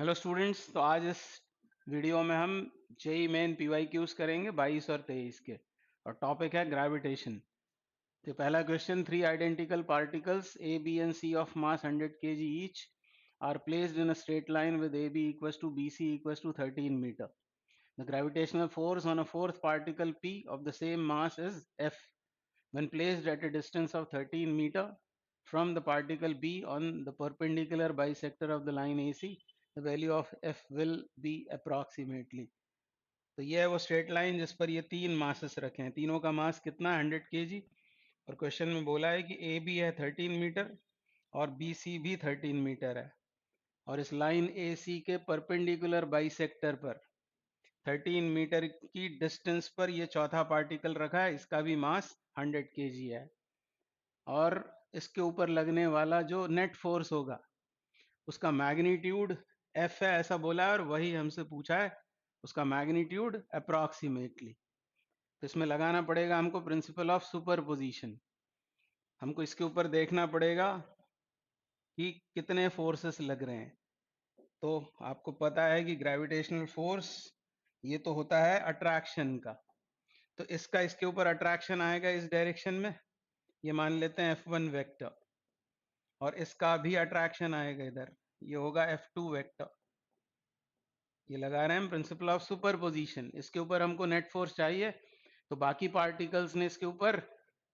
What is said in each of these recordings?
Hello students. तो आज इस वीडियो में हम जेई मेन पीवाईक्यूज करेंगे 22 और 23 के। और टॉपिक है ग्रेविटेशन। तो पहला question, three identical particles A B and C of mass 100 kg each are placed in a straight line with A B equals to B C equals to 13 metre. The gravitational force on a fourth particle P of the same mass is F when placed at a distance of 13 meter from the particle B on the perpendicular bisector of the line AC, the value of F will be approximately. तो ये है वो straight line जिस पर ये तीन masses रखे हैं। तीनों का मास कितना है? 100 kg। और क्वेश्चन में बोला है कि ए बी है 13 मीटर और बी सी भी 13 मीटर है। और इस लाइन ए सी के परपेंडिकुलर बाइसेक्टर पर 13 मीटर की डिस्टेंस पर ये चौथा पार्टिकल रखा है, इसका भी मास 100 kg है। और इसके ऊपर लगने वाला जो नेट फोर्स होगा उसका मैग्नीट्यूड एफ है, ऐसा बोला है। और वही हमसे पूछा है उसका मैग्नीट्यूड अप्रॉक्सीमेटली। तो इसमें लगाना पड़ेगा हमको प्रिंसिपल ऑफ सुपरपोजिशन। हमको इसके ऊपर देखना पड़ेगा कि कितने फोर्सेस लग रहे हैं। तो आपको पता है कि ग्रेविटेशनल फोर्स ये तो होता है अट्रैक्शन का। तो इसका इसके ऊपर अट्रैक्शन आएगा इस डायरेक्शन में, ये मान लेते हैं F1 वेक्टर। और इसका भी अट्रैक्शन आएगा इधर, ये होगा F2 वेक्टर। ये लगा रहे हैं हम प्रिंसिपल ऑफ सुपरपोजिशन। इसके ऊपर हमको नेट फोर्स चाहिए, तो बाकी पार्टिकल्स ने इसके ऊपर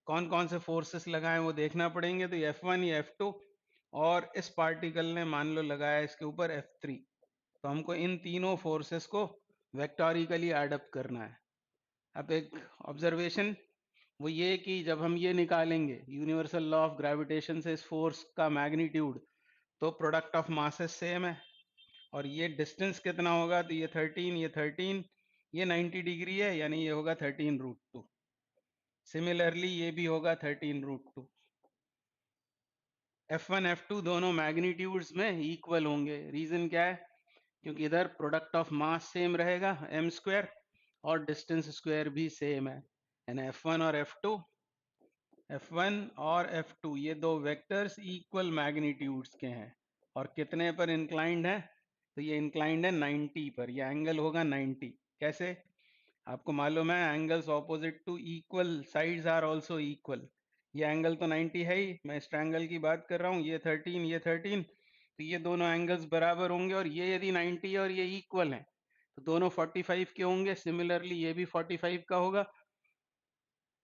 कौन कौन से फोर्सेस लगाए वो देखना पड़ेंगे। तो ये F1, ये F2 और इस पार्टिकल ने मान लो लगाया इसके ऊपर F3। तो हमको इन तीनों फोर्सेस को वेक्टोरिकली एडअप करना है। अब एक ऑब्जर्वेशन वो ये कि जब हम ये निकालेंगे यूनिवर्सल लॉ ऑफ ग्रेविटेशन से इस फोर्स का मैग्नीट्यूड, तो प्रोडक्ट ऑफ मासेस सेम है। और ये डिस्टेंस कितना होगा? तो ये 13, ये 13, ये 90 डिग्री है, यानी ये होगा 13√2। सिमिलरली ये भी होगा 13√2। F1 F2 दोनों मैग्नीट्यूड्स में इक्वल होंगे। रीजन क्या है? क्योंकि इधर प्रोडक्ट ऑफ मास सेम रहेगा m स्क्वायर और डिस्टेंस स्क्वायर भी सेम है। यानी F1 और F2 ये दो वेक्टर्स इक्वल मैग्नीट्यूड्स के हैं। और कितने पर इंक्लाइंड है? तो ये इंक्लाइंड है 90 पर। ये एंगल होगा 90। कैसे? आपको मालूम है angles opposite to equal sides are also equal. ये एंगल तो 90 है ही, मैं इस ट्रायंगल की बात कर रहा हूँ। ये 13, ये 13, तो ये दोनों एंगल्स बराबर होंगे। और ये यदि 90 और ये इक्वल हैं तो दोनों 45 के होंगे। सिमिलरली ये भी 45 का होगा।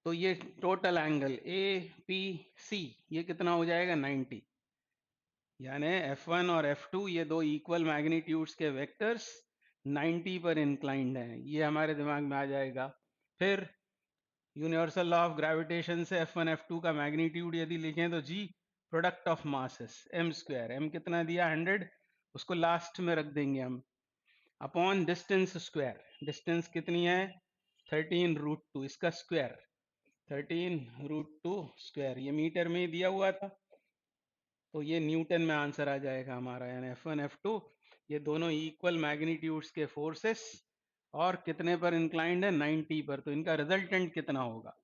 तो ये total angle A P C ये कितना हो जाएगा? 90। यानी F1 और F2 ये दो इक्वल मैग्नीट्यूड्स के वेक्टर्स 90 पर इंक्लाइंड हैं। ये हमारे दिमाग में आ जाएगा। फिर यूनिवर्सल लॉ ऑफ ग्रेविटेशन से F1 F2 का मैग्नीट्यूड यदि लिखें तो G product of masses m square. m कितना दिया? 100, उसको लास्ट में रख देंगे हम, अपॉन डिस्टेंस स्क्वायर। डिस्टेंस कितनी है? 13√2, इसका स्क्वायर 13√2 स्क्वायर। ये मीटर में ही दिया हुआ था, तो ये न्यूटन में आंसर आ जाएगा हमारा। यानी F1 F2 ये दोनों इक्वल मैग्नीट्यूड्स के फोर्सेस और कितने पर इंक्लाइंड है? 90 पर। तो इनका रिजल्टेंट कितना होगा?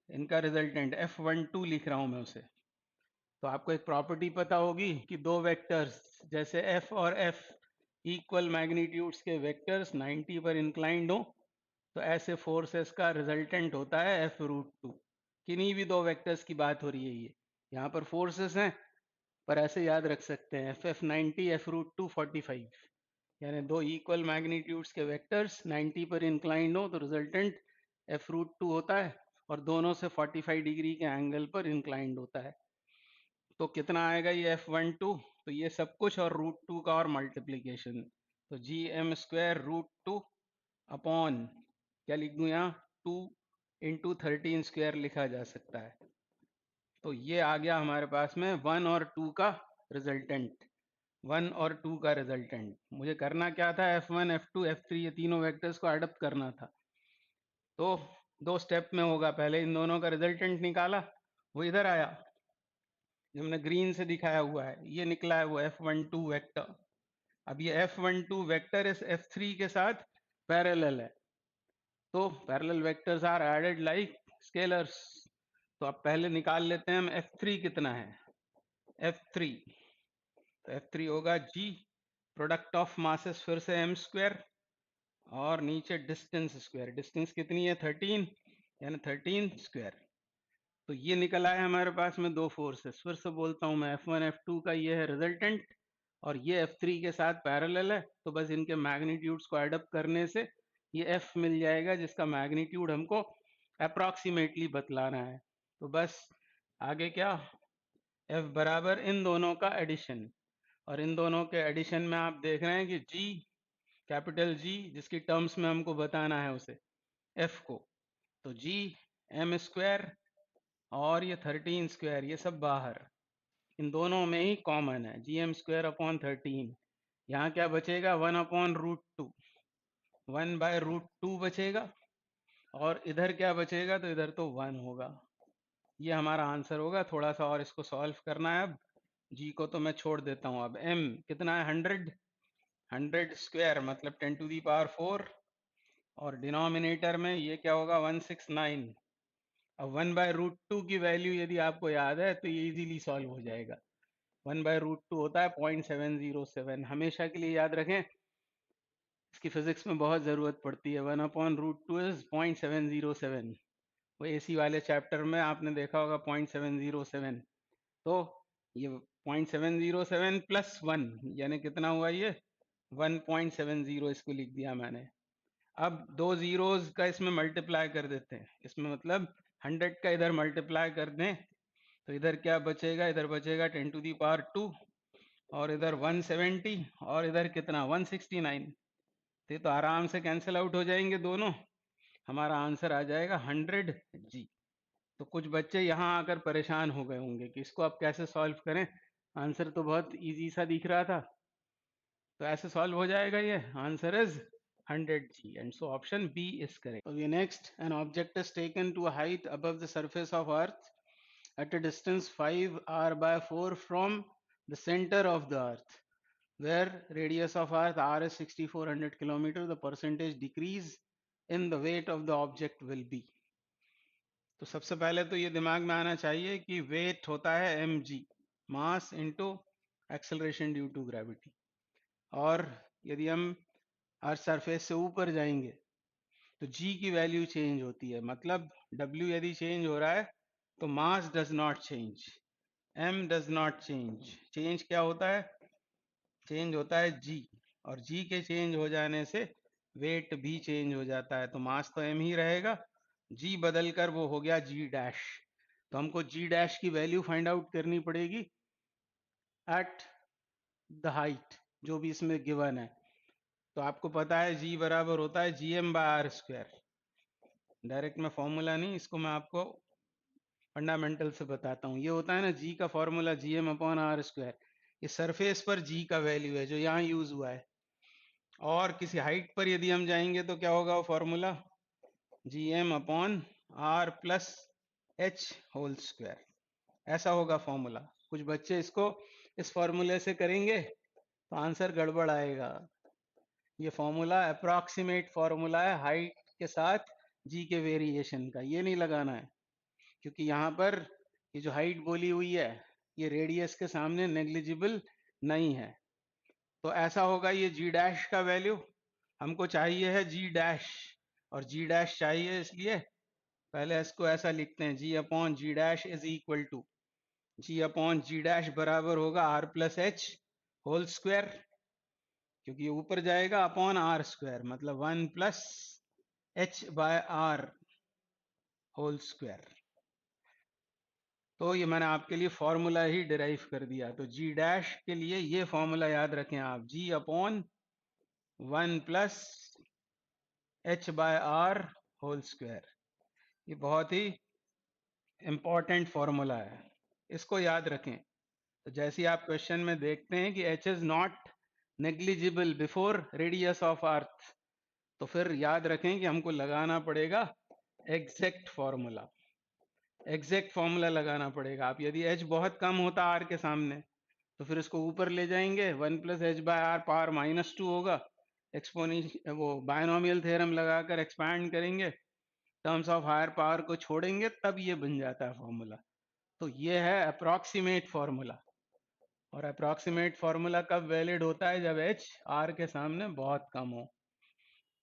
इनका रिजल्टेंट F12 लिख रहा हूं मैं उसे। तो आपको एक प्रॉपर्टी पता होगी कि दो वेक्टर्स जैसे F और F इक्वल मैग्नीट्यूड्स के वेक्टर्स 90 पर इंक्लाइंड हो तो ऐसे फोर्सेस का रिजल्टेंट होता है F√2। किन्हीं भी दो वेक्टर्स की बात हो रही है। ये यहाँ पर फोर्सेस हैं, पर ऐसे याद रख सकते हैं F90 F√2 45। यानी दो इक्वल मैग्नीट्यूड्स के वेक्टर्स 90 पर इंक्लाइंड हो तो रिजल्टेंट F√2 होता है और दोनों से 45 डिग्री के एंगल पर इंक्लाइंड होता है। तो कितना आएगा ये F12? तो ये सब कुछ और √2 का और मल्टीप्लीकेशन। तो GM² √2 अपॉन क्या लिख दूं यहाँ? 2 इंटू 13 स्क्वायर लिखा जा सकता है। तो ये आ गया हमारे पास में 1 और 2 का रिजल्टेंट। 1 और 2 का रिजल्टेंट मुझे करना क्या था? F1 F2 F3 ये तीनों वेक्टर्स को एडप्ट करना था। तो दो स्टेप में होगा। पहले इन दोनों का रिजल्टेंट निकाला, वो इधर आया, जो हमने ग्रीन से दिखाया हुआ है, ये निकला है वो F12 वेक्टर। अब ये F12 वेक्टर इस F3 के साथ पैरेलल है। तो parallel vectors are added like scalars. तो अब पहले निकाल लेते हैं हम F3 कितना है। F3 तो F3 होगा G प्रोडक्ट ऑफ मासेस फिर से एम स्क्वायर, और नीचे डिस्टेंस स्क्वायर। डिस्टेंस कितनी है 13, यानी 13 स्क्वायर। तो ये निकल आया हमारे पास में दो फोर्सेस। फिर से बोलता हूँ मैं, F1 F2 का ये है रिजल्टेंट और ये F3 के साथ पैरेलल है। तो बस इनके मैग्नीट्यूड्स को एडअप करने से ये F मिल जाएगा, जिसका मैग्नीट्यूड हमको अप्रॉक्सीमेटली बतलाना है। तो बस आगे क्या, F बराबर इन दोनों का एडिशन, और इन दोनों के एडिशन में आप देख रहे हैं कि G, कैपिटल G, जिसकी टर्म्स में हमको बताना है उसे F को, तो G M स्क्वायर और ये 13 स्क्वायर, ये सब बाहर, इन दोनों में ही कॉमन है, जी एम स्क्वायर अपॉन 13। यहाँ क्या बचेगा, 1/√2, 1/√2 बचेगा, और इधर क्या बचेगा, तो इधर तो 1 होगा। ये हमारा आंसर होगा। थोड़ा सा और इसको सॉल्व करना है। अब जी को तो मैं छोड़ देता हूँ। अब एम कितना है, 100, 100 स्क्वायर मतलब 10⁴, और डिनोमिनेटर में ये क्या होगा, 169। अब 1/√2 की वैल्यू यदि आपको याद है तो ये इजीली सॉल्व हो जाएगा। 1/√2 होता है 0.707। हमेशा के लिए याद रखें, इसकी फिजिक्स में बहुत ज़रूरत पड़ती है। 1/√2 इज 0.707। वो एसी वाले चैप्टर में आपने देखा होगा 0.707। तो ये 0.707 प्लस 1 यानी कितना हुआ, ये 1.70 इसको लिख दिया मैंने। अब दो जीरोस का इसमें मल्टीप्लाई कर देते हैं, इसमें मतलब 100 का इधर मल्टीप्लाई कर दें तो इधर क्या बचेगा, इधर बचेगा 10⁻², और इधर 170, और इधर कितना 169। तो ये तो आराम से कैंसिल आउट हो जाएंगे दोनों, हमारा आंसर आ जाएगा 100G। तो कुछ बच्चे यहाँ आकर परेशान हो गए होंगे कि इसको आप कैसे सॉल्व करें, आंसर तो बहुत इजी सा दिख रहा था। तो ऐसे सॉल्व हो जाएगा ये, answer is 100G, and so option B is correct. Okay, next, an object is taken to a height above the surface of earth at a distance 5r/4 from the center of the earth, where radius of earth r is 6400 kilometer. The percentage decrease in the weight of the object will be. तो सबसे पहले तो ये दिमाग में आना चाहिए कि वेट होता है mg, mass into acceleration due to gravity. और यदि हम अर्थ सरफेस से ऊपर जाएंगे तो g की वैल्यू चेंज होती है, मतलब w यदि चेंज हो रहा है तो mass does not change, m does not change. Change क्या होता है, चेंज होता है g, और g के चेंज हो जाने से वेट भी चेंज हो जाता है। तो मास तो m ही रहेगा, g बदल कर वो हो गया g डैश। तो हमको g डैश की वैल्यू फाइंड आउट करनी पड़ेगी एट द हाइट जो भी इसमें गिवन है। तो आपको पता है g बराबर होता है gm/r²। डायरेक्ट में फॉर्मूला नहीं, इसको मैं आपको फंडामेंटल से बताता हूँ। ये होता है ना g का फॉर्मूला gm/r²। ये सरफेस पर g का वैल्यू है जो यहाँ यूज हुआ है, और किसी हाइट पर यदि हम जाएंगे तो क्या होगा वो फॉर्मूला, gm/r+h²। ऐसा होगा फॉर्मूला। कुछ बच्चे इसको इस फॉर्मूले से करेंगे तो आंसर गड़बड़ आएगा। ये फॉर्मूला अप्रॉक्सीमेट फॉर्मूला है हाइट के साथ जी के वेरिएशन का, ये नहीं लगाना है, क्योंकि यहाँ पर ये जो हाइट बोली हुई है ये रेडियस के सामने नेग्लिजिबल नहीं है। तो ऐसा होगा, ये जी डैश का वैल्यू हमको चाहिए है जी डैश, और जी डैश चाहिए इसलिए पहले इसको ऐसा लिखते हैं, g upon g dash is equal to g upon g dash बराबर होगा r+h², क्योंकि ये ऊपर जाएगा अपॉन r², मतलब 1+h/r²। तो ये मैंने आपके लिए फॉर्मूला ही डिराइव कर दिया। तो जी डैश के लिए ये फॉर्मूला याद रखें आप, जी अपॉन 1+h/r²। ये बहुत ही इंपॉर्टेंट फॉर्मूला है, इसको याद रखें। तो जैसे आप क्वेश्चन में देखते हैं कि h is not negligible before radius of अर्थ, तो फिर याद रखें कि हमको लगाना पड़ेगा एग्जैक्ट फॉर्मूला। एग्जैक्ट फॉर्मूला लगाना पड़ेगा। आप यदि h बहुत कम होता r के सामने तो फिर इसको ऊपर ले जाएंगे, 1+h/r पावर -2 होगा, एक्सपोनेंशियल वो बायनोमियल थ्योरम लगाकर एक्सपैंड करेंगे, टर्म्स ऑफ हायर पावर को छोड़ेंगे, तब ये बन जाता है फॉर्मूला। तो ये है अप्रॉक्सीमेट फॉर्मूला। और अप्रॉक्सीमेट फॉर्मूला कब वैलिड होता है? जब एच आर के सामने बहुत कम हो।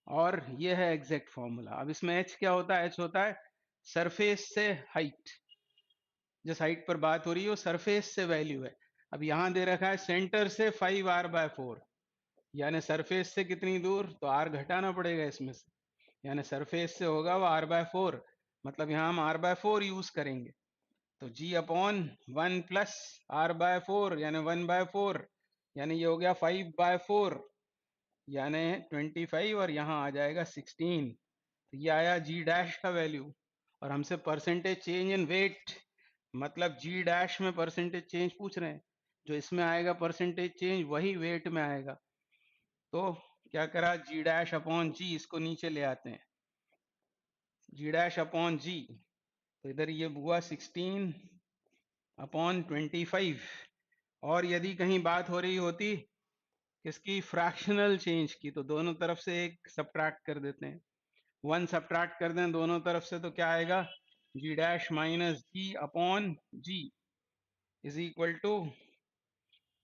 और ये है एग्जैक्ट फॉर्मूला। अब इसमें एच क्या होता है? एच होता है सरफेस से हाइट। जिस हाइट पर बात हो रही है वो सरफेस से वैल्यू है। अब यहां दे रखा है सेंटर से 5r/4, यानी सरफेस से कितनी दूर, तो आर घटाना पड़ेगा इसमें से, यानी सरफेस से होगा वो r/4, मतलब यहाँ हम r/4 यूज करेंगे। तो g अपॉन 1 प्लस r/4 यानी 1/4, यानी ये हो गया 5/4 यानी 25, और यहाँ आ जाएगा 16। तो ये आया जी डैश का वैल्यू। और हमसे परसेंटेज चेंज इन वेट, मतलब जी डैश में परसेंटेज चेंज पूछ रहे हैं। जो इसमें आएगा परसेंटेज चेंज वही वेट में आएगा। तो क्या करा, जी डैश अपॉन जी, इसको नीचे ले आते हैं, जी डैश अपॉन जी। तो इधर ये हुआ 16 अपॉन 25। और यदि कहीं बात हो रही होती किसकी, फ्रैक्शनल चेंज की, तो दोनों तरफ से एक सब्ट्रैक्ट कर देते हैं, 1 सब्ट्रैक्ट कर दें दोनों तरफ से, तो क्या आएगा, g dash minus g upon g is equal to,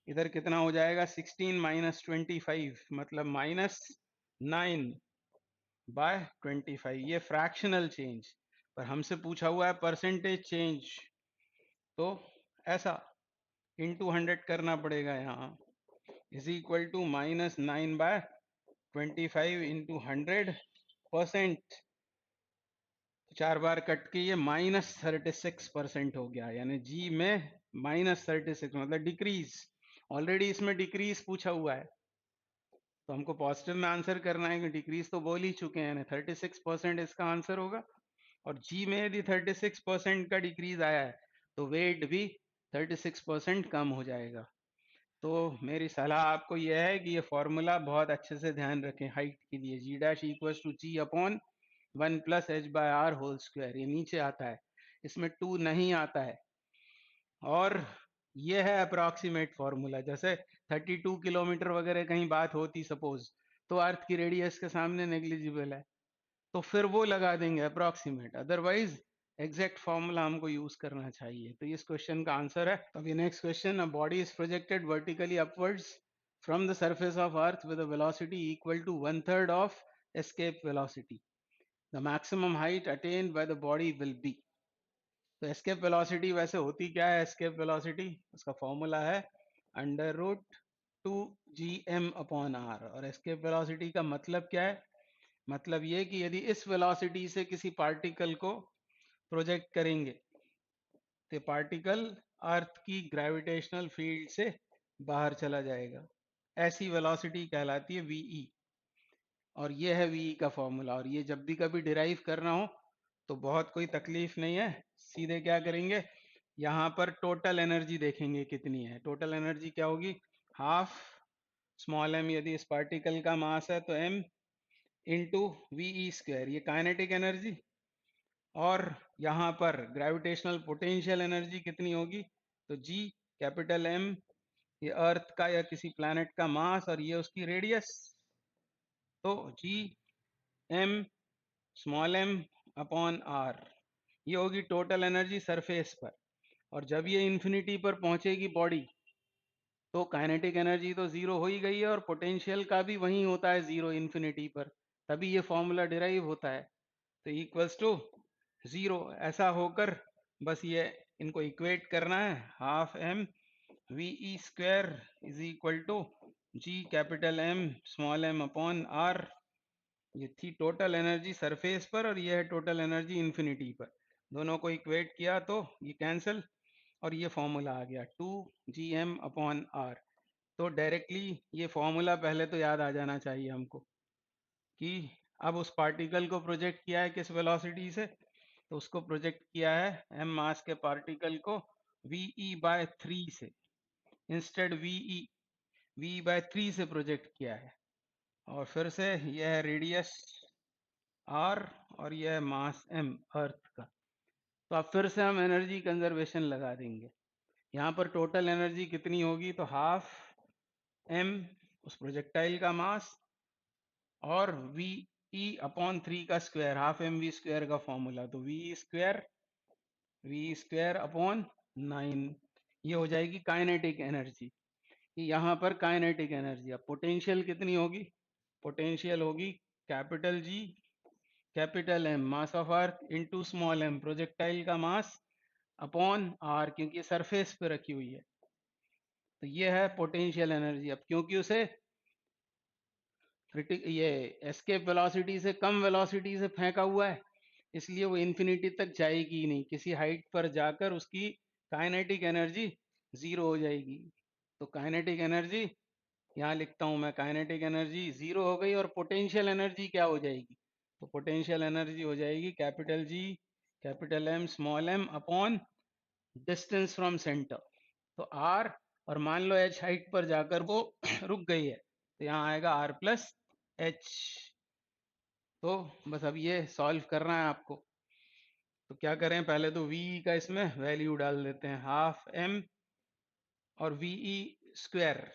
इधर कितना हो जाएगा, 16 माइनस 25, मतलब -9/25। ये फ्रैक्शनल चेंज। पर हमसे पूछा हुआ है परसेंटेज चेंज, तो ऐसा इंटू 100 करना पड़ेगा यहाँ, इज इक्वल टू -9/25 इंटू 100%। 4 बार कट के ये -36% हो गया, यानी जी में -36, मतलब डिक्रीज। ऑलरेडी इसमें डिक्रीज पूछा हुआ है, तो हमको पॉजिटिव में आंसर करना है कि डिक्रीज तो बोल ही चुके हैं, यानी 36% इसका आंसर होगा। और जी में यदि 36% का डिक्रीज आया है तो वेट भी 36% कम हो जाएगा। तो मेरी सलाह आपको यह है कि ये फॉर्मूला बहुत अच्छे से ध्यान रखें हाइट के लिए, g dash equal to g upon 1 plus h/r whole square, ये नीचे आता है, इसमें 2 नहीं आता है। और ये है अप्रॉक्सीमेट फॉर्मूला। जैसे 32 किलोमीटर वगैरह कहीं बात होती सपोज, तो अर्थ की रेडियस के सामने नेग्लिजिबल है, तो फिर वो लगा देंगे अप्रॉक्सीमेट, अदरवाइज एग्जैक्ट फॉर्मूला हमको यूज करना चाहिए। तो इस क्वेश्चन का आंसर है। तो अभी next question, a body is projected vertically upwards from the surface of earth with a velocity equal to 1/3 of escape velocity, the maximum height attained by the body will be. तो escape velocity वैसे होती क्या है, escape velocity उसका formula है √2gm/r। और escape velocity का मतलब क्या है, मतलब ये कि यदि इस वेलोसिटी से किसी पार्टिकल को प्रोजेक्ट करेंगे तो पार्टिकल अर्थ की ग्रेविटेशनल फील्ड से बाहर चला जाएगा, ऐसी वेलोसिटी कहलाती है वीई। और ये है वीई का फॉर्मूला। और ये जब भी कभी डिराइव करना हो तो बहुत कोई तकलीफ नहीं है, सीधे क्या करेंगे, यहाँ पर टोटल एनर्जी देखेंगे कितनी है। टोटल एनर्जी क्या होगी, हाफ स्मॉल एम, यदि इस पार्टिकल का मास है तो एम इंटू वीई स्क्वायर, ये काइनेटिक एनर्जी। और यहाँ पर ग्रेविटेशनल पोटेंशियल एनर्जी कितनी होगी, तो जी कैपिटल एम, ये अर्थ का या किसी प्लैनेट का मास और ये उसकी रेडियस, तो G M small M upon are, ये होगी टोटल एनर्जी सरफेस पर। और जब ये इंफिनिटी पर पहुंचेगी बॉडी, तो काइनेटिक एनर्जी तो जीरो हो ही गई है, और पोटेंशियल का भी वही होता है जीरो इंफिनिटी पर, तभी ये फॉर्मूला डिराइव होता है। तो इक्वल्स टू जीरो, ऐसा होकर बस ये इनको इक्वेट करना है, half M V square is equal to G capital M small M upon are. ये थी टोटल एनर्जी सरफेस पर, और ये है टोटल एनर्जी इंफिनिटी पर। दोनों को इक्वेट किया तो ये कैंसिल, और ये फॉर्मूला आ गया 2gm/r। तो डायरेक्टली ये फॉर्मूला पहले तो याद आ जाना चाहिए हमको, कि अब उस पार्टिकल को प्रोजेक्ट किया है किस वेलोसिटी से, तो उसको प्रोजेक्ट किया है m मास के पार्टिकल को ve/3 से, इंस्टेड ve/3 से प्रोजेक्ट किया है। और फिर से यह है रेडियस r और यह है मास m अर्थ का। तो अब फिर से हम एनर्जी कंजर्वेशन लगा देंगे। यहाँ पर टोटल एनर्जी कितनी होगी, तो हाफ m उस प्रोजेक्टाइल का मास और ve/3 का square, half M V square का फॉर्मूला, तो वी स्क्वायर अपॉन 9, ये हो जाएगी काइनेटिक एनर्जी, कि यहाँ पर काइनेटिक एनर्जी। अब पोटेंशियल कितनी होगी? पोटेंशियल होगी capital G capital M mass of earth into small M projectile का मास अपॉन आर, क्योंकि ये सरफेस पे रखी हुई है। तो ये है पोटेंशियल एनर्जी। अब क्योंकि उसे ये एस्केप वेलोसिटी से कम वेलोसिटी से फेंका हुआ है, इसलिए वो इन्फिनिटी तक जाएगी ही नहीं। किसी हाइट पर जाकर उसकी काइनेटिक एनर्जी जीरो हो जाएगी। तो काइनेटिक एनर्जी यहाँ लिखता हूं मैं, काइनेटिक एनर्जी जीरो हो गई। और पोटेंशियल एनर्जी क्या हो जाएगी? तो पोटेंशियल एनर्जी हो जाएगी capital G capital M small M upon distance from centre, तो आर, और मान लो एच हाइट पर जाकर वो रुक गई है, तो यहाँ आएगा आर प्लस एच। तो बस अब ये सॉल्व करना है आपको। तो क्या करें, पहले तो वी का इसमें वैल्यू डाल देते हैं, हाफ एम और वीई स्क्वायर,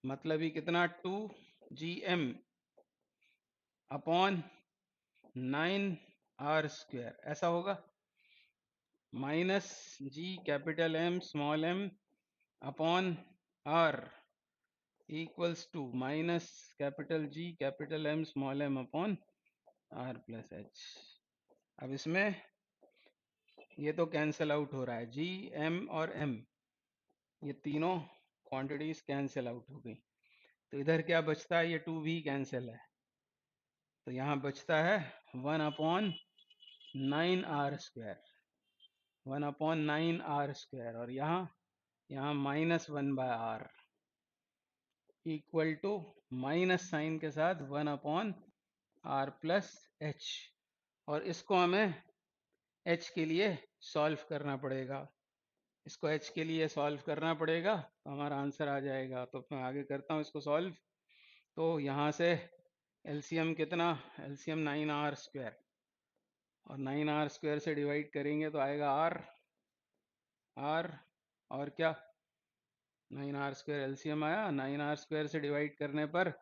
मतलब ही कितना 2 GM अपॉन 9R², ऐसा होगा। Minus G capital M small M upon R equals to minus capital G capital M small M upon R plus H. अब इसमें ये तो कैंसिल आउट हो रहा है, जी एम और एम, ये तीनों क्वांटिटीज कैंसिल आउट हो गई। तो इधर क्या बचता है, ये 2 भी कैंसिल है, तो यहाँ बचता है 1/9R², 1/9R², और यहाँ -1/r equal to minus sign के साथ 1/r प्लस एच। और इसको हमें h के लिए सॉल्व करना पड़ेगा, इसको h के लिए सॉल्व करना पड़ेगा, तो हमारा आंसर आ जाएगा। तो मैं आगे करता हूँ इसको सॉल्व। तो यहाँ से एलसीएम कितना, एलसीएम 9R², और 9R² से डिवाइड करेंगे तो आएगा r, और क्या 9R² एलसीएम आया, 9R² से डिवाइड करने पर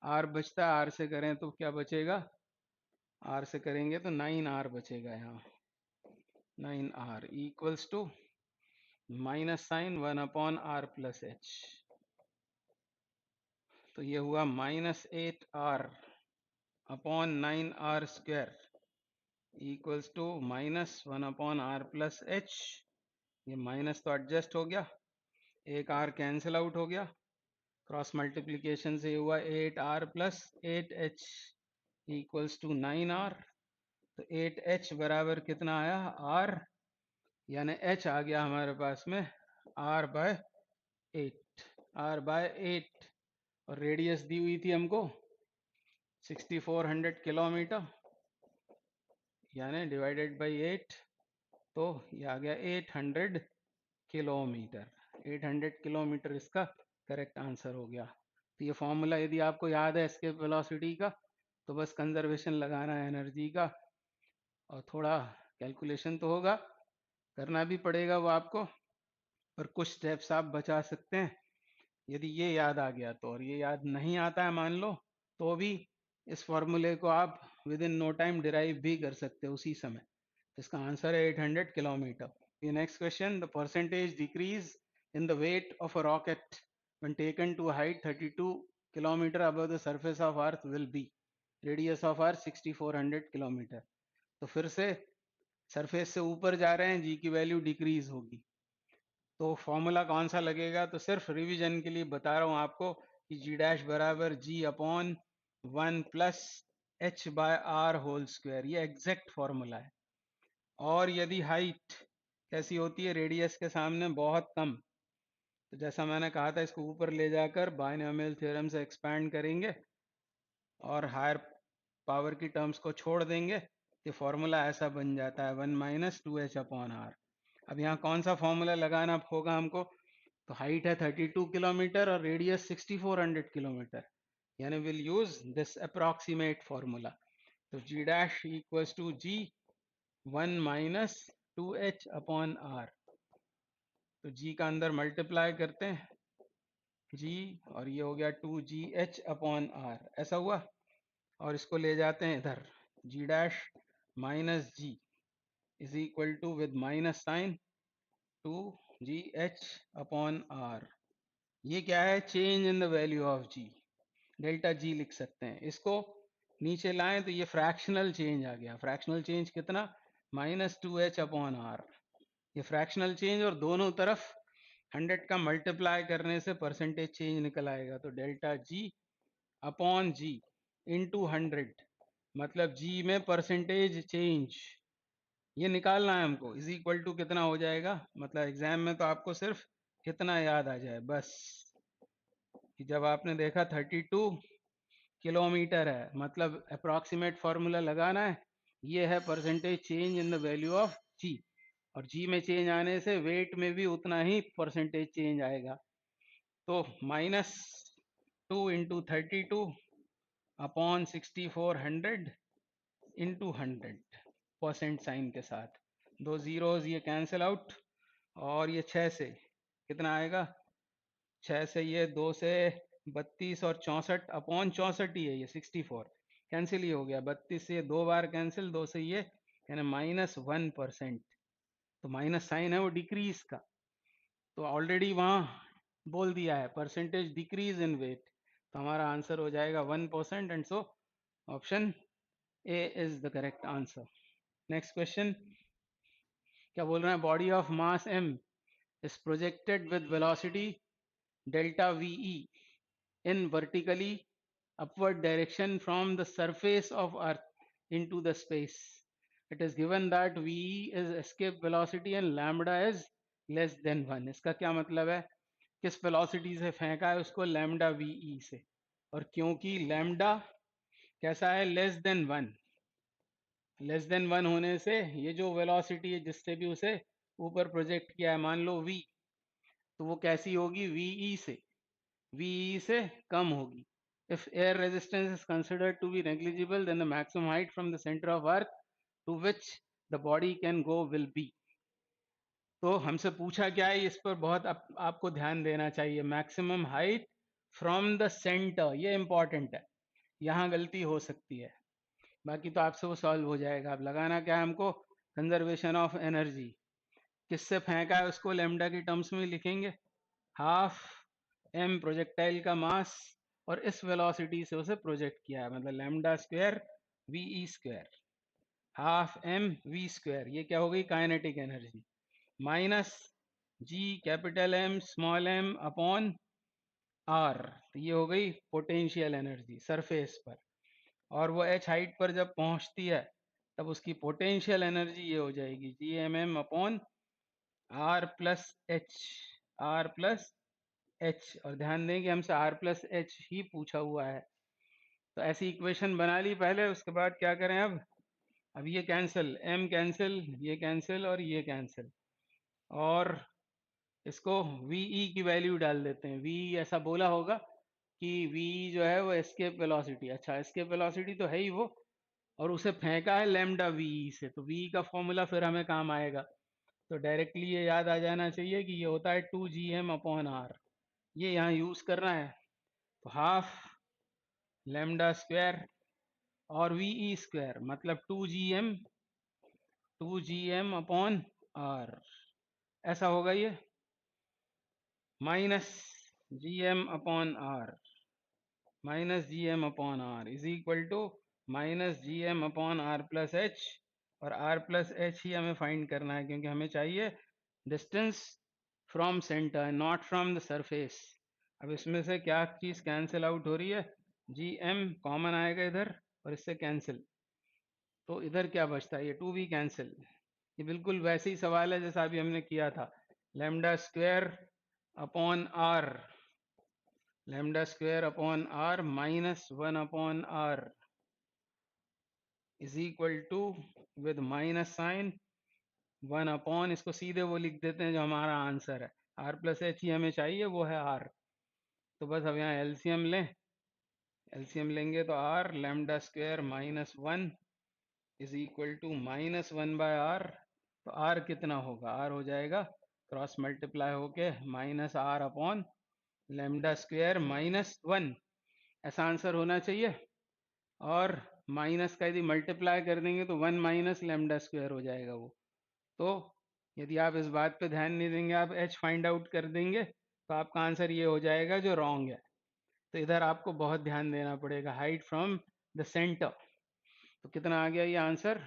r बचता है, r से करें तो क्या बचेगा, r से करेंगे तो 9r बचेगा, यहाँ 9r equals to minus sign 1/r plus H. तो ये हुआ -8r upon 9R² equals to -1/r plus H. ये माइनस तो एडजस्ट हो गया, एक r कैंसिल आउट हो गया, क्रॉस मल्टीप्लीकेशन से हुआ 8r plus 8h equals to 9r। तो 8h बराबर कितना आया, r, यानी h आ गया हमारे पास में r/8, r/8। और रेडियस दी हुई थी हमको 6400 किलोमीटर, यानी डिवाइडेड बाई 8, तो ये आ गया 800 किलोमीटर। 800 किलोमीटर इसका करेक्ट आंसर हो गया। तो ये फॉर्मूला यदि आपको याद है एस्केप वेलोसिटी का, तो बस कंजर्वेशन लगाना है एनर्जी का, और थोड़ा कैलकुलेशन तो होगा, करना भी पड़ेगा वो आपको, पर कुछ स्टेप्स आप बचा सकते हैं यदि ये याद आ गया तो। और ये याद नहीं आता है मान लो, तो भी इस फॉर्मूले को आप within no time derive भी कर सकते हो उसी समय। इसका आंसर है 800 kilometre. The next question, the percentage decrease in the weight of a rocket when taken to a height 32 kilometer above the surface of earth will be, radius of earth 6400 kilometre. तो फिर से surface से ऊपर जा रहे हैं, जी की value decrease होगी, तो फॉर्मूला कौन सा लगेगा? तो सिर्फ रिवीजन के लिए बता रहा हूं आपको कि जी डैश बराबर जी अपॉन 1 प्लस h/r², ये एग्जैक्ट फॉर्मूला है। और यदि हाइट कैसी होती है, रेडियस के सामने बहुत कम, तो जैसा मैंने कहा था, इसको ऊपर ले जाकर बायनॉमियल थ्योरम से एक्सपैंड करेंगे और हायर पावर की टर्म्स को छोड़ देंगे, तो फॉर्मूला ऐसा बन जाता है 1 - 2h/r। अब यहाँ कौन सा फॉर्मूला लगाना होगा हमको? तो हाइट है 32 किलोमीटर और रेडियस 6400 किलोमीटर, यानी will use this approximate formula. तो g dash equals to g 1 - 2h/r। तो जी का अंदर मल्टीप्लाई करते हैं, जी, और ये हो गया 2gh/r, ऐसा हुआ। और इसको ले जाते हैं इधर, g dash minus g is equal to with minus sign 2 g h upon are, ये क्या है, change in the value of g, delta g लिख सकते हैं इसको। नीचे लाएं तो ये फ्रैक्शनल चेंज आ गया, फ्रैक्शनल चेंज कितना, -2h अपॉन आर, ये फ्रैक्शनल चेंज, और दोनों तरफ 100 का मल्टीप्लाई करने से परसेंटेज चेंज निकल आएगा, तो डेल्टा जी अपॉन जी इंटू 100, मतलब जी में परसेंटेज चेंज, ये निकालना है हमको, इज इक्वल टू कितना हो जाएगा, मतलब एग्जाम में तो आपको सिर्फ कितना याद आ जाए बस, कि जब आपने देखा 32 किलोमीटर है, मतलब अप्रॉक्सीमेट फार्मूला लगाना है, ये है percentage change in the value of g, और जी में चेंज आने से वेट में भी उतना ही परसेंटेज चेंज आएगा, तो -2 इंटू 32 अपॉन 6400 इंटू 100% साइन के साथ, दो जीरोज ये कैंसिल आउट, और ये 6 से कितना आएगा, 6 से ये 2 से 32 और 64 अपॉन 64 ही है, ये 64 कैंसिल ही हो गया, 32 से ये 2 बार कैंसिल, 2 से ये, यानी -1%, तो माइनस साइन है वो डिक्रीज का, तो ऑलरेडी वहाँ बोल दिया है परसेंटेज डिक्रीज इन वेट, तो हमारा आंसर हो जाएगा 1%, and so option A is the correct answer. Next question क्या बोल रहे हैं, body of mass m is projected with velocity delta VE in vertically upward direction from the surface of earth into the space. It is given that VE is escape velocity and lambda is less than 1. इसका क्या मतलब है, किस velocity से फेंका है उसको, lambda VE से, और क्योंकि लैम्डा कैसा है, लेस देन वन होने से ये जो वेलोसिटी है जिससे भी उसे ऊपर प्रोजेक्ट किया है, मान लो v, तो वो कैसी होगी, VE से कम होगी। If air resistance is considered to be negligible, then the maximum height from the center of earth to which the body can go will be. तो हमसे पूछा क्या है, इस पर बहुत आपको ध्यान देना चाहिए, maximum height from the centre, ये इंपॉर्टेंट है, यहाँ गलती हो सकती है, बाकी तो आपसे वो सॉल्व हो जाएगा। अब लगाना क्या है हमको, कंजर्वेशन ऑफ एनर्जी, किससे फेंका है उसको लेमडा की टर्म्स में लिखेंगे, हाफ एम प्रोजेक्टाइल का मास, और इस वेलोसिटी से उसे प्रोजेक्ट किया है, मतलब lambda square V square, half M V square, ये क्या हो गई, kinetic energy, minus G capital M small M upon are, ये हो गई पोटेंशियल एनर्जी सरफेस पर, और वो एच हाइट पर जब पहुंचती है तब उसकी पोटेंशियल एनर्जी ये हो जाएगी G M M upon R plus H, R plus H, और ध्यान दें कि हमसे आर प्लस एच ही पूछा हुआ है, तो ऐसी इक्वेशन बना ली पहले, उसके बाद क्या करें, अब ये कैंसिल, एम कैंसिल, ये कैंसिल और ये कैंसिल, और इसको वी की वैल्यू डाल देते हैं, वी ऐसा बोला होगा कि वी जो है वो एस्केप वेलोसिटी, अच्छा एस्केप वेलोसिटी तो है ही वो, और उसे फेंका है लैम्डा वी से, तो वी का फॉर्मूला फिर हमें काम आएगा, तो डायरेक्टली ये याद आ जाना चाहिए कि ये होता है 2gm अपॉन आर, ये यहाँ यूज करना है, तो हाफ लैम्डा स्क्वायर और वी स्क्वायर, मतलब 2gm अपॉन आर, ऐसा होगा ये, minus G M upon R is equal to -gm upon R plus H, और आर प्लस एच ही हमें फाइंड करना है, क्योंकि हमें चाहिए distance from centre not from the surface. अब इसमें से क्या चीज कैंसिल आउट हो रही है, जी एम कॉमन आएगा इधर, और इससे कैंसिल, तो इधर क्या बचता है, ये 2 भी कैंसिल, ये बिल्कुल वैसे ही सवाल है जैसा अभी हमने किया था, lambda square upon R, lambda square upon R -1 upon R is equal to with minus sign 1 upon, इसको सीधे वो लिख देते हैं जो हमारा आंसर है, आर प्लस एच ही हमें चाहिए, वो है आर, तो बस अब यहाँ एलसीएम लें, एलसीएम लेंगे तो R lambda square -1 is equal to -1 by R, तो आर कितना होगा, आर हो जाएगा क्रॉस मल्टीप्लाई होके -r अपॉन लैम्डा स्क्वायर -1, ऐसा आंसर होना चाहिए, और माइनस का यदि मल्टीप्लाई कर देंगे तो 1 माइनस लैम्डा स्क्वायर हो जाएगा वो, तो यदि आप इस बात पे ध्यान नहीं देंगे, आप एच फाइंड आउट कर देंगे, तो आपका आंसर ये हो जाएगा जो रॉन्ग है। तो इधर आपको बहुत ध्यान देना पड़ेगा, हाइट फ्रॉम द सेंटर। तो कितना आ गया ये आंसर?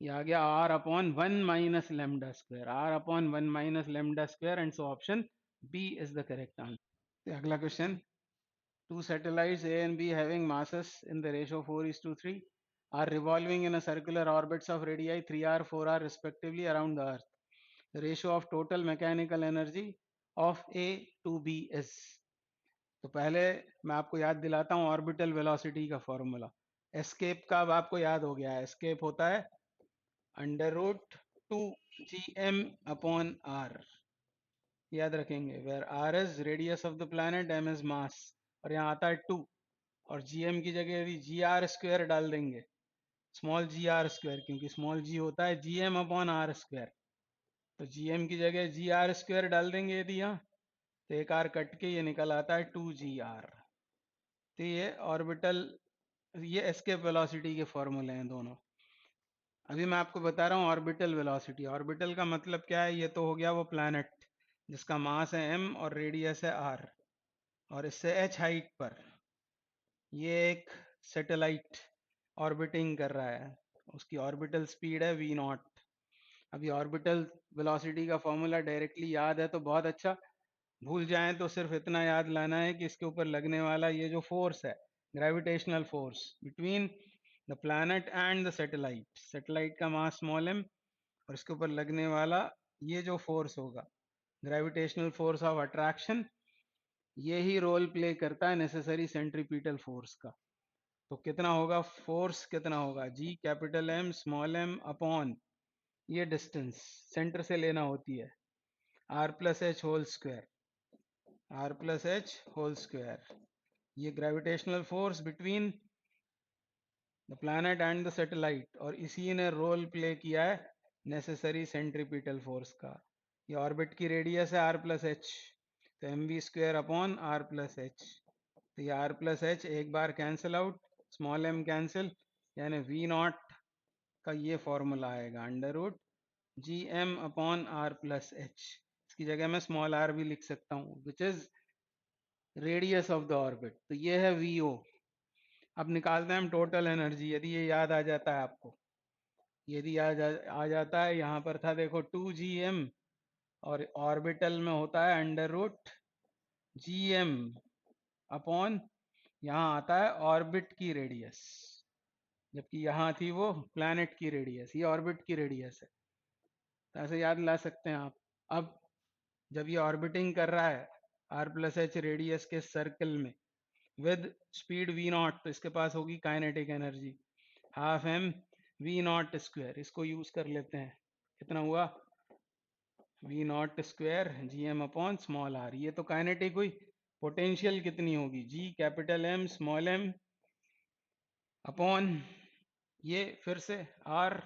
ये आ गया r upon 1 - λ², r upon 1 - λ², and so option B is the correct answer. अगला question, two satellites A and B having masses in the ratio 4:3 are revolving in a circular orbits of radii 3r 4r respectively around the earth. The ratio of total mechanical energy of A to B is। तो पहले मैं आपको याद दिलाता हूँ orbital velocity का formula. Escape का अब आपको याद हो गया है, एस्केप होता है under root 2 gm upon r, याद रखेंगे, where r is radius of the planet, m is mass, और यहाँ आता है 2, और gm की जगह यदि gr² डाल देंगे, स्मॉल gr², क्योंकि स्मॉल g होता है gm अपॉन r², तो gm की जगह gr² डाल देंगे यदि यहाँ, तो एक r कट के ये निकल आता है 2gr। तो ये ऑर्बिटल, ये एस्केप वेलोसिटी के फॉर्मूले हैं दोनों। अभी मैं आपको बता रहा हूँ ऑर्बिटल वेलोसिटी। ऑर्बिटल का मतलब क्या है? ये तो हो गया वो प्लैनेट जिसका मास है m और रेडियस है r, और इससे h हाइट पर ये एक सैटेलाइट ऑर्बिटिंग कर रहा है, उसकी ऑर्बिटल स्पीड है v0। अभी ऑर्बिटल वेलोसिटी का फॉर्मूला डायरेक्टली याद है तो बहुत अच्छा, भूल जाएं तो सिर्फ इतना याद लाना है कि इसके ऊपर लगने वाला ये जो फोर्स है, gravitational force between the planet and the satellite, satellite का मास स्मॉल m और इसके ऊपर लगने वाला ये जो फोर्स होगा, ग्रेविटेशनल फोर्स ऑफ अट्रैक्शन, ये ही रोल प्ले करता है नेसेसरी सेंट्रीपिटल फोर्स का। तो कितना होगा फोर्स, कितना होगा G capital M small m upon ये डिस्टेंस सेंटर से लेना होती है, r plus h whole square, r plus h whole square, ये gravitational force between the planet and the satellite, और इसी ने रोल प्ले किया है नेसेसरी सेंट्रीपिटल फोर्स का। ये ऑर्बिट की रेडियस है r प्लस एच, तो mv² upon r plus H. तो ये r प्लस एच एक बार cancel out, small m cancel, यानी v0 का ये फॉर्मूला आएगा under root gm upon r plus h. इसकी जगह मैं स्मॉल r भी लिख सकता हूँ, which is radius of the orbit. तो ये है vo। अब निकालते हैं हम टोटल एनर्जी, यदि ये याद आ जाता है आपको, यदि आ जाता है, यहाँ पर था देखो 2gm, और ऑर्बिटल में होता है अंडर रूट gm अपॉन, यहाँ आता है ऑर्बिट की रेडियस, जबकि यहाँ थी वो प्लैनेट की रेडियस, ये ऑर्बिट की रेडियस है। तो ऐसे याद ला सकते हैं आप। अब जब ये ऑर्बिटिंग कर रहा है r प्लस एच रेडियस के सर्कल में विद स्पीड v0, तो इसके पास होगी kinetic energy half m v0², इसको यूज कर लेते हैं। कितना हुआ v0² gm upon small r, ये तो काइनेटिक हुई। पोटेंशियल कितनी होगी G capital M small m upon ये फिर से r,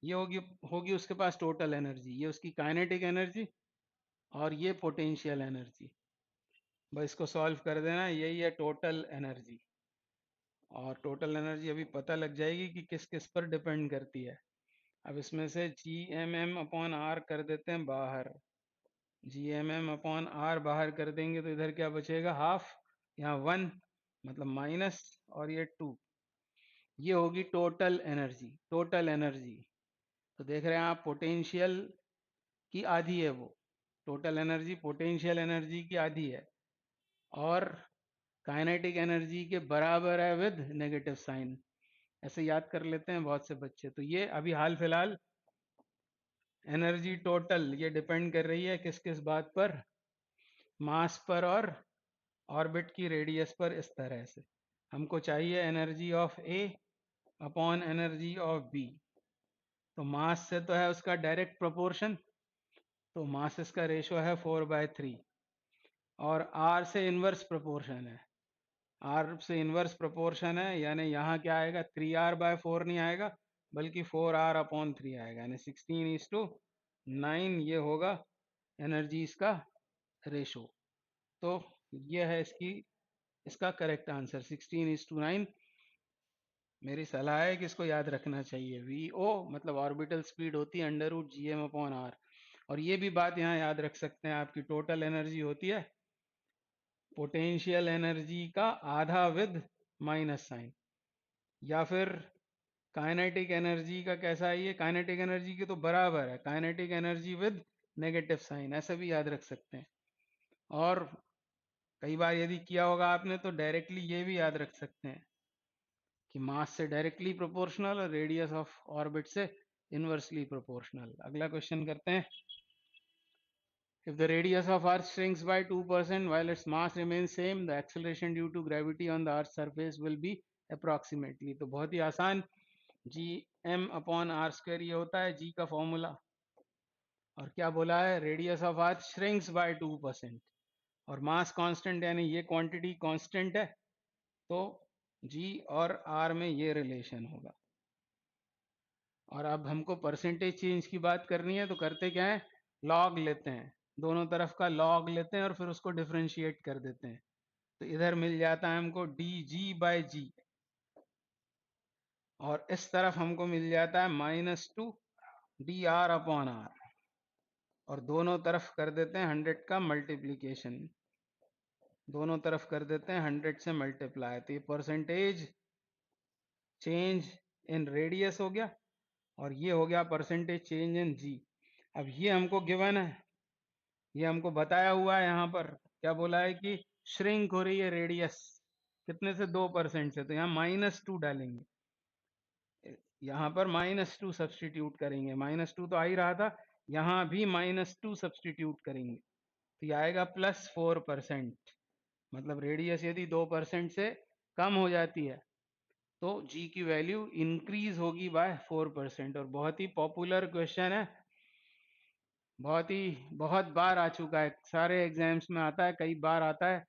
ये होगी होगी उसके पास टोटल एनर्जी, ये उसकी काइनेटिक एनर्जी और ये पोटेंशियल एनर्जी। बस इसको सॉल्व कर देना, यही है टोटल एनर्जी। और टोटल एनर्जी अभी पता लग जाएगी कि किस किस पर डिपेंड करती है। अब इसमें से G M M upon R कर देते हैं बाहर, G M M upon are बाहर कर देंगे तो इधर क्या बचेगा, हाफ, यहाँ 1 मतलब माइनस, और ये 2, ये होगी टोटल एनर्जी। टोटल एनर्जी तो देख रहे हैं आप, पोटेंशियल की आधी है वो, टोटल एनर्जी पोटेंशियल एनर्जी की आधी है, और काइनेटिक एनर्जी के बराबर है विद नेगेटिव साइन। ऐसे याद कर लेते हैं बहुत से बच्चे। तो ये अभी हाल फिलहाल एनर्जी टोटल, ये डिपेंड कर रही है किस किस बात पर, मास पर और ऑर्बिट की रेडियस पर। इस तरह से हमको चाहिए energy of A upon energy of B. तो मास से तो है उसका डायरेक्ट प्रोपोर्शन, तो मासेस का रेशो है 4/3, और आर से इनवर्स प्रोपोर्शन है, आर से इनवर्स प्रोपोर्शन है, यानी यहाँ क्या आएगा, 3r/4 नहीं आएगा बल्कि 4r/3 आएगा, यानी 16:9 ये होगा एनर्जीज का रेशो। तो ये है इसका करेक्ट आंसर, 16:9 मेरी सलाह है कि इसको याद रखना चाहिए। वी ओ मतलब ऑर्बिटल स्पीड होती है under root G M upon are. और ये भी बात यहाँ याद रख सकते हैं, आपकी टोटल एनर्जी होती है पोटेंशियल एनर्जी का आधा विद माइनस साइन। या फिर काइनेटिक एनर्जी का कैसा है, ये काइनेटिक एनर्जी के तो बराबर है, kinetic energy with negative sign, ऐसा भी याद रख सकते हैं। और कई बार यदि किया होगा आपने तो डायरेक्टली ये भी याद रख सकते हैं कि मास से डायरेक्टली प्रोपोर्शनल और रेडियस ऑफ ऑर्बिट से इनवर्सली प्रोपोर्शनल। अगला क्वेश्चन करते हैं। If the radius of Earth shrinks by 2% while its mass remains same, the acceleration due to gravity on the Earth's surface will be approximately। तो बहुत ही आसान, G M upon R square ये होता है जी का फॉर्मूला। और क्या बोला है, radius of earth shrinks by 2% और मास कांस्टेंट यानी ये क्वांटिटी कांस्टेंट है, तो जी और आर में ये रिलेशन होगा। और अब हमको परसेंटेज चेंज की बात करनी है, तो करते क्या है, लॉग लेते हैं, दोनों तरफ का लॉग लेते हैं और फिर उसको डिफरेंशिएट कर देते हैं। तो इधर मिल जाता है हमको डी जी बाई जी, और इस तरफ हमको मिल जाता है -2 डी आर अपॉन आर। और दोनों तरफ कर देते हैं 100 का मल्टीप्लीकेशन, दोनों तरफ कर देते हैं 100 से मल्टीप्लाई। तो ये परसेंटेज चेंज इन रेडियस हो गया और ये हो गया परसेंटेज चेंज इन जी। अब ये हमको गिवन है, ये हमको बताया हुआ है, यहाँ पर क्या बोला है कि श्रिंक हो रही है रेडियस, कितने से, 2% से। तो यहाँ -2 डालेंगे, यहाँ पर -2 सब्सटीट्यूट करेंगे, -2 तो आ ही रहा था, यहाँ भी -2 सब्सटीट्यूट करेंगे तो ये आएगा +4%। मतलब रेडियस यदि 2% से कम हो जाती है तो जी की वैल्यू इंक्रीज होगी बाय 4%। और बहुत ही पॉपुलर क्वेश्चन है, बहुत बार आ चुका है, सारे एग्जाम्स में आता है, कई बार आता है,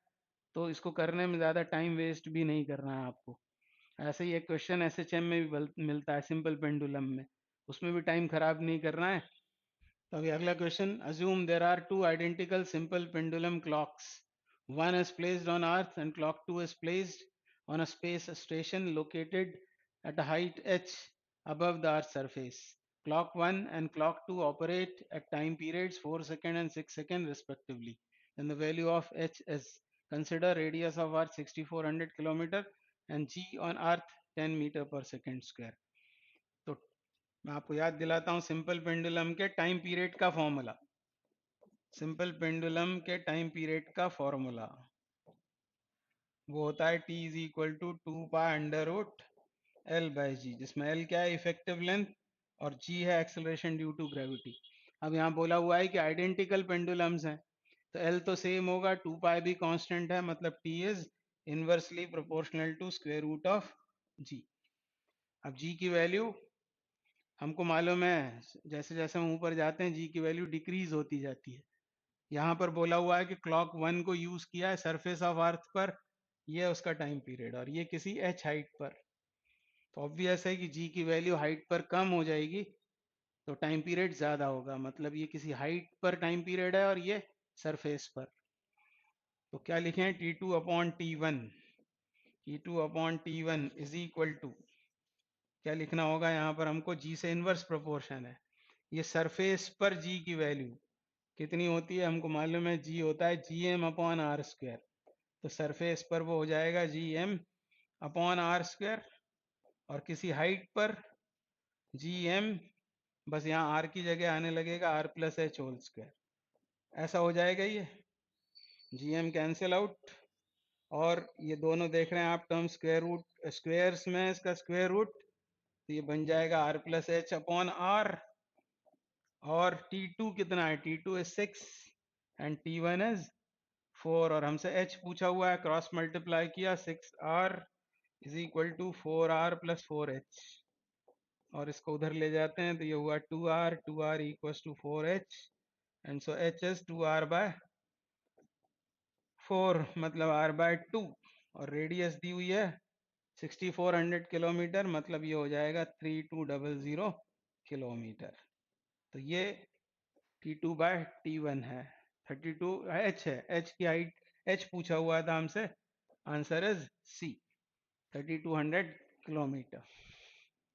तो इसको करने में ज़्यादा टाइम वेस्ट भी नहीं करना है आपको। ऐसे ही एक क्वेश्चन एसएचएम में भी मिलता है सिंपल पेंडुलम में, उसमें भी टाइम खराब नहीं करना है। तो अभी अगला question, assume there are two identical simple pendulum clocks, one is placed on earth and clock 2 is placed on a space station located at a height h above the earth's surface. Clock 1 and clock 2 operate at time periods 4 seconds and 6 seconds respectively. Then the value of h is, consider radius of earth 6400 km and g on earth 10 meter per second square. तो मैं आपको याद दिलाता हूँ simple pendulum के time period का formula. Simple pendulum के time period का फॉर्मूला वो होता है t is equal to 2π√L by g, जिसमें L क्या है, इफेक्टिव लेंथ, और G है एक्सेलरेशन ड्यू टू ग्रेविटी। अब यहाँ बोला हुआ है कि आइडेंटिकल पेंडुलम्स हैं, तो L तो सेम होगा, 2π भी कांस्टेंट है, मतलब T is inversely proportional to square root of G। अब G की वैल्यू हमको मालूम है, जैसे जैसे हम ऊपर जाते हैं जी की वैल्यू डिक्रीज होती जाती है। यहाँ पर बोला हुआ है कि क्लॉक 1 को यूज किया है सरफेस ऑफ अर्थ पर, ये है उसका टाइम पीरियड, और ये किसी h हाइट पर। तो ऑब्वियस है कि जी की वैल्यू हाइट पर कम हो जाएगी तो टाइम पीरियड ज्यादा होगा, मतलब ये किसी हाइट पर टाइम पीरियड है और ये सरफेस पर। तो क्या लिखें, T2/T1, T2/T1 is equal to, क्या लिखना होगा यहाँ पर हमको, जी से इनवर्स प्रोपोर्शन है, ये सरफेस पर जी की वैल्यू कितनी होती है हमको मालूम है, जी होता है GM/R²। तो सरफेस पर वो हो जाएगा GM/R², और किसी हाइट पर GM, बस यहाँ आर की जगह आने लगेगा R+H²। ऐसा हो जाएगा, ये GM कैंसिल आउट, और ये दोनों देख रहे हैं आप टर्म स्क्वायर रूट स्क्वेयर्स में, इसका स्क्वायर रूट, तो ये बन जाएगा R+H/R। और T2 कितना है, T2 is 6 and T1 is 4, और हमसे H पूछा हुआ है, क्रॉस मल्टीप्लाई किया, 6R is equal to 4R+4H, और इसको उधर ले जाते हैं तो ये हुआ 2R equals to 4H, and so H is 2R/4, मतलब R/2, और रेडियस दी हुई है 6400 किलोमीटर, मतलब ये हो जाएगा 3200 किलोमीटर। तो ये T2/T1 है, 32 H है, H की हाइट, H पूछा हुआ था हमसे, आंसर इज C, 3200 किलोमीटर।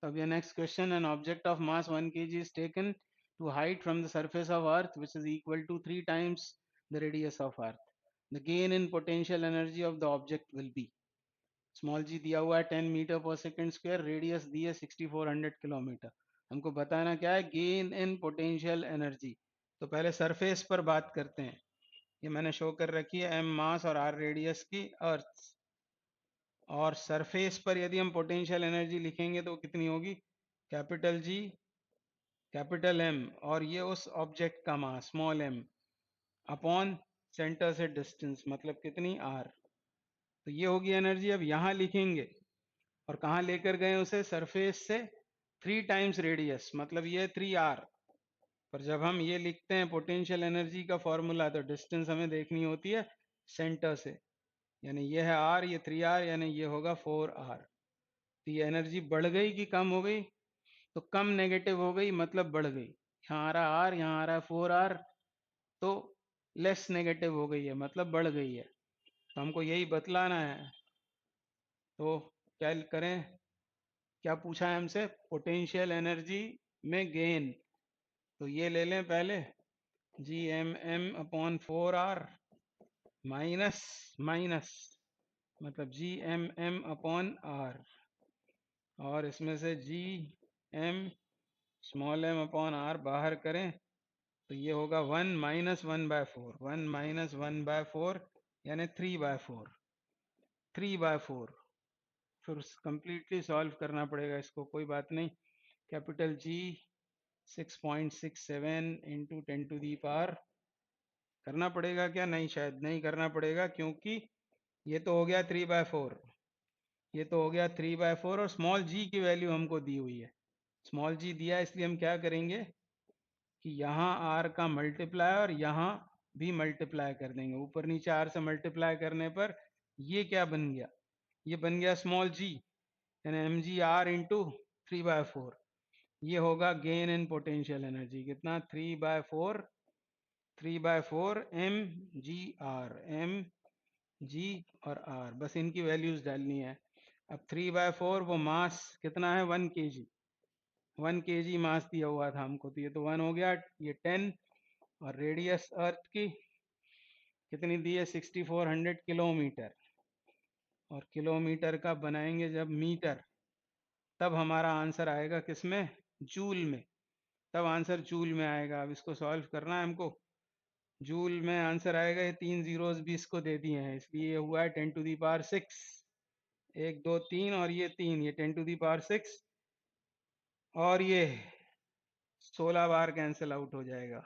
तो अब ये next question, an object of mass 1 kg is taken to height from the surface of earth which is equal to 3 times the radius of earth. The gain in potential energy of the object will be, small g दिया हुआ है 10 metre पर second square, radius दी है 6400 kilometre. हमको बताना क्या है, gain in potential energy. तो पहले सरफेस पर बात करते हैं। ये मैंने शो कर रखी है एम मास और आर रेडियस की अर्थ, और सरफेस पर यदि हम पोटेंशियल एनर्जी लिखेंगे तो कितनी होगी, कैपिटल जी कैपिटल एम, और ये उस ऑब्जेक्ट का mass small M upon centre से डिस्टेंस मतलब कितनी आर। तो ये होगी एनर्जी। अब यहाँ लिखेंगे और कहाँ लेकर गए उसे, सरफेस से 3 टाइम्स रेडियस मतलब ये 3r। पर जब हम ये लिखते हैं पोटेंशियल एनर्जी का फॉर्मूला तो डिस्टेंस हमें देखनी होती है सेंटर से, यानी ये है r, ये 3r, यानी ये होगा 4r। तो ये एनर्जी बढ़ गई कि कम हो गई, तो कम नेगेटिव हो गई मतलब बढ़ गई। यहाँ आ रहा r, यहाँ आ रहा है 4r, तो लेस नेगेटिव हो गई है मतलब बढ़ गई है। तो हमको यही बतलाना है। तो क्या करें, क्या पूछा है हमसे, पोटेंशियल एनर्जी में गेन। तो ये ले लें पहले, G M M upon 4r minus minus मतलब G M M upon are, और इसमें से G M small M upon are बाहर करें तो ये होगा 1 - 1/4, 1 - 1/4 यानी 3/4, 3/4। फिर कंप्लीटली सॉल्व करना पड़ेगा इसको, कोई बात नहीं। कैपिटल जी 6.67 इंटू 10⁻⁴ करना पड़ेगा क्या, नहीं शायद नहीं करना पड़ेगा, क्योंकि ये तो हो गया 3/4, ये तो हो गया 3/4, और स्मॉल जी की वैल्यू हमको दी हुई है, स्मॉल जी दिया है, इसलिए हम क्या करेंगे कि यहाँ आर का मल्टीप्लाई और यहाँ भी मल्टीप्लाई कर देंगे। ऊपर नीचे आर से मल्टीप्लाई करने पर ये क्या बन गया, ये बन गया स्मॉल जी, यानी एम जी आर इंटू 3/4। ये होगा गेन इन पोटेंशियल एनर्जी, कितना, 3/4 M G R, M G और आर, बस इनकी वैल्यूज डालनी है। अब 3/4 वो मास कितना है, 1 kg, 1 kg मास दिया हुआ था हमको, तो ये तो 1 हो गया, ये 10, और रेडियस अर्थ की कितनी दी है, 6400 किलोमीटर, और किलोमीटर का बनाएंगे जब मीटर तब हमारा आंसर आएगा किस में, जूल में, तब आंसर जूल में आएगा। अब इसको सॉल्व करना है हमको, जूल में आंसर आएगा, ये 3 जीरोस भी इसको दे दिए हैं इसलिए ये हुआ है 10⁻⁶, 1 2 3 और ये 3, ये 10⁻⁶, और ये 16 बार कैंसिल आउट हो जाएगा,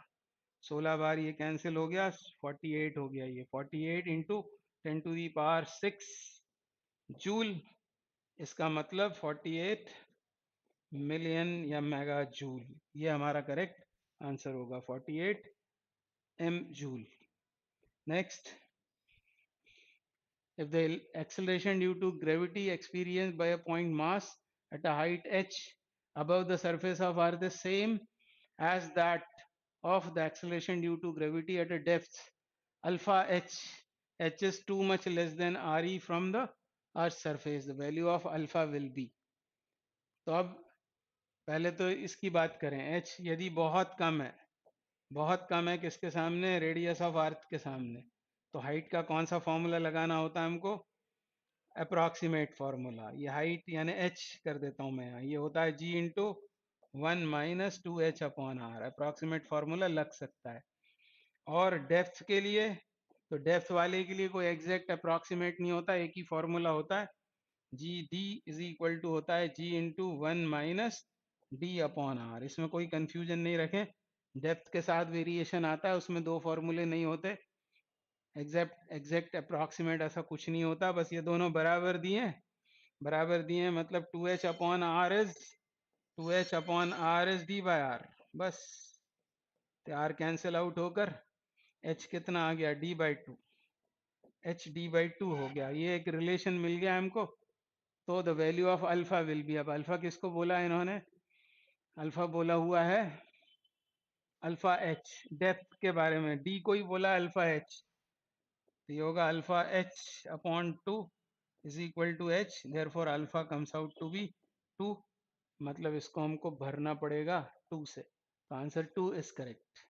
16 बार ये कैंसिल हो गया, 48 हो गया, ये 48 इंटू 10⁻⁶ जूल, इसका मतलब 48 मिलियन या मेगा जूल। ये हमारा करेक्ट आंसर होगा, 48 M joule. Next, if the acceleration due to gravity experienced by a point mass at a height h above the surface of earth is same as that of the acceleration due to gravity at a depth alpha h, h is too much less than re from the earth's surface, the value of alpha will be। तो अब पहले तो इसकी बात करें, h यदि बहुत कम है, बहुत कम है किसके सामने, रेडियस ऑफ अर्थ के सामने, तो हाइट का कौन सा फॉर्मूला लगाना होता है हमको, अप्रॉक्सीमेट फार्मूला। ये हाइट यानी h कर देता हूँ मैं यहाँ, ये होता है g into 1 - 2h upon R, approximate formula लग सकता है। और डेप्थ के लिए, तो डेप्थ वाले के लिए कोई एग्जैक्ट अप्रॉक्सीमेट नहीं होता, एक ही फार्मूला होता है, G D is equal to होता है g into 1 - d upon R. इसमें कोई कंफ्यूजन नहीं रखें, डेप्थ के साथ वेरिएशन आता है, उसमें दो फॉर्मूले नहीं होते, एग्जैक्ट अप्रॉक्सीमेट ऐसा कुछ नहीं होता, बस ये दोनों बराबर दिए, बराबर दिए मतलब 2h upon R is 2h upon R is D by R, बस आर कैंसिल आउट होकर h कितना आ गया, d/2, h d/2 हो गया, ये एक रिलेशन मिल गया हमको। तो the value of alpha will be, अब अल्फा किसको बोला है इन्होंने, अल्फा बोला हुआ है अल्फा एच, डेप्थ के बारे में, डी को ही बोला अल्फा एच, तो ये होगा alpha H upon 2 is equal to H, therefore alpha comes out to be 2, मतलब इसको हमको भरना पड़ेगा 2 से, तो आंसर 2 इज करेक्ट।